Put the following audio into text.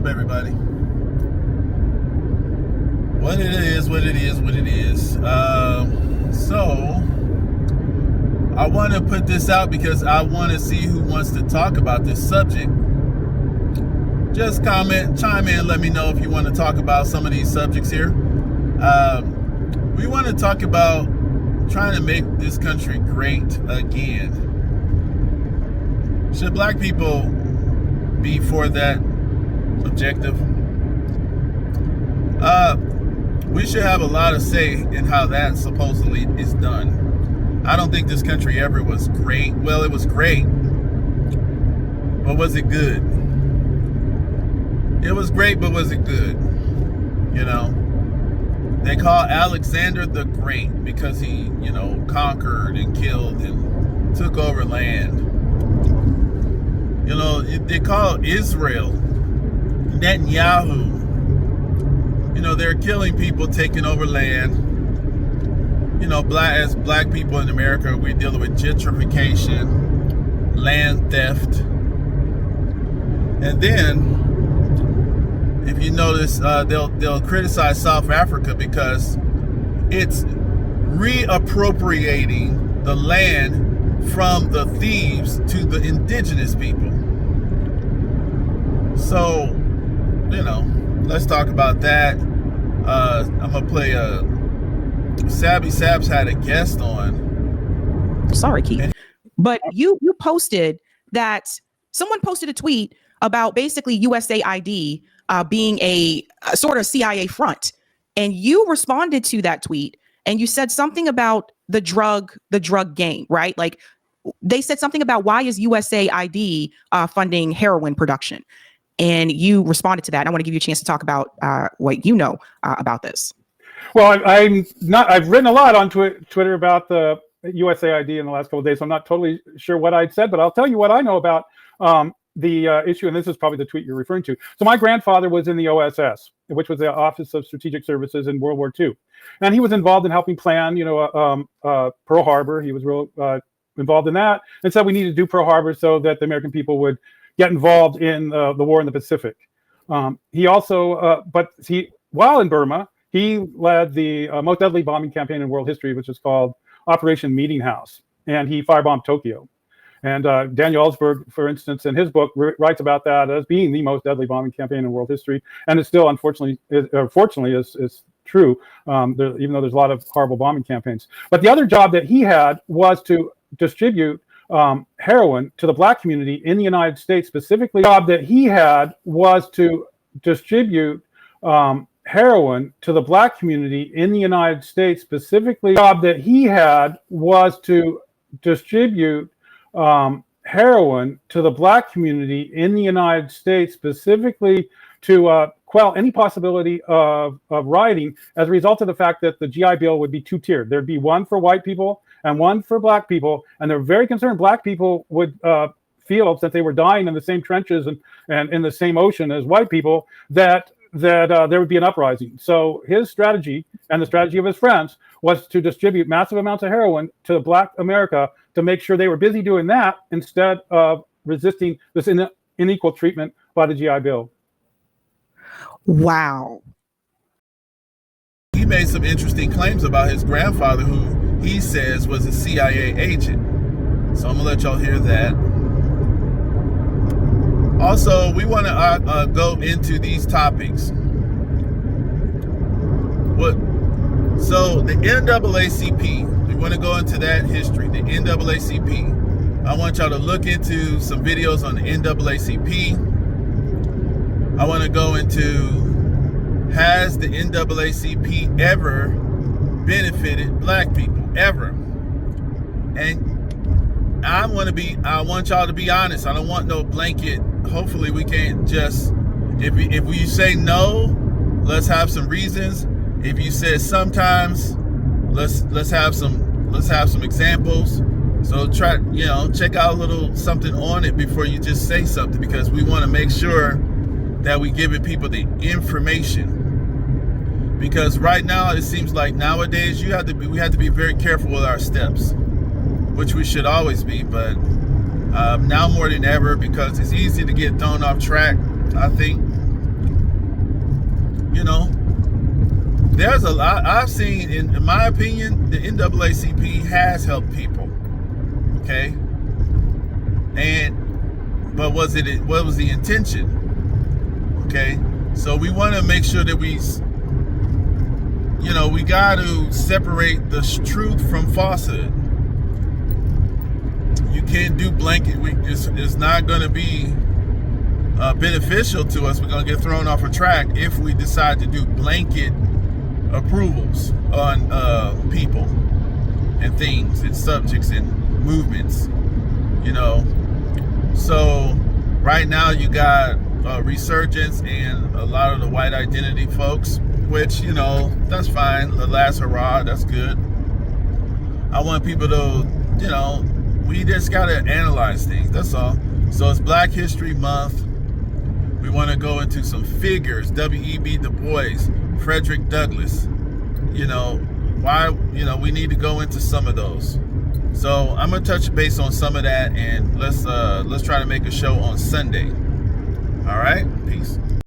up, everybody? What it is. So I want to put this out because I want to see who wants to talk about this subject. Just comment, chime in, let me know if you want to talk about some of these subjects here. We want to talk about trying to make this country great again. Should black people be for that objective? We should have a lot of say in how that supposedly is done. I don't think this country ever was great. Well, it was great, but was it good? It was great, but was it good? You know, they call Alexander the Great because he, conquered and killed and took over land. They call Israel Netanyahu. They're killing people, taking over land. As black people in America, we're dealing with gentrification, land theft. And then, if you notice, they'll criticize South Africa because it's reappropriating the land from the thieves to the indigenous people. So, let's talk about that. I'm gonna play Sabby Sabs had a guest on. Sorry, Keith. But you posted that someone posted a tweet about basically USAID being a sort of CIA front. And you responded to that tweet and you said something about the drug game, right? Like they said something about why is USAID funding heroin production? And you responded to that. And I want to give you a chance to talk about what you know about this. Well, I've written a lot on Twitter about the USAID in the last couple of days, so I'm not totally sure what I'd said, but I'll tell you what I know about the issue, and this is probably the tweet you're referring to. So my grandfather was in the OSS, which was the Office of Strategic Services in World War II. And he was involved in helping plan, Pearl Harbor. He was real involved in that, and said we needed to do Pearl Harbor so that the American people would get involved in the war in the Pacific. He also, while in Burma, he led the most deadly bombing campaign in world history, which is called Operation Meeting House, and he firebombed Tokyo. And Daniel Ellsberg, for instance, in his book, writes about that as being the most deadly bombing campaign in world history, and it still, fortunately, is true, even though there's a lot of horrible bombing campaigns. But the other job that he had was to distribute heroin to the black community in the United States, specifically. The job that he had was to distribute heroin to the black community in the United States, specifically. The job that he had was to distribute heroin to the black community in the United States, specifically to quell any possibility of rioting as a result of the fact that the GI Bill would be two-tiered. There'd be one for white people and one for black people, and they're very concerned black people would feel, since they were dying in the same trenches and in the same ocean as white people, that there would be an uprising. So his strategy and the strategy of his friends was to distribute massive amounts of heroin to black America to make sure they were busy doing that instead of resisting this unequal treatment by the GI Bill. Wow. He made some interesting claims about his grandfather, who he says was a CIA agent. So I'm gonna let y'all hear that. Also, we want to go into these topics. So the NAACP, we want to go into that history. The NAACP. I want y'all to look into some videos on the NAACP. I want to go into, has the NAACP ever benefited black people? Ever? And I want y'all to be honest. I don't want no blanket. Hopefully we can't just, if you say no, let's have some reasons. If you said sometimes, let's have some examples. So check out a little something on it before you just say something, because we want to make sure that we giving people the information. Because right now it seems like nowadays we have to be very careful with our steps, which we should always be, but now more than ever, because it's easy to get thrown off track, I think. you know, there's a lot I've seen, in my opinion, the NAACP has helped people. Okay. But what was the intention? Okay. So we want to make sure that we got to separate the truth from falsehood. You can't do blanket. It's not going to be beneficial to us. We're going to get thrown off a track if we decide to do blanket approvals on people and things and subjects and movements. So right now you got resurgence and a lot of the white identity folks, which, that's fine. The last hurrah, that's good. I want people to, we just got to analyze things. That's all. So it's Black History Month. We want to go into some figures, W.E.B. Du Bois, Frederick Douglass. Why, we need to go into some of those. So I'm going to touch base on some of that, and let's try to make a show on Sunday. All right? Peace.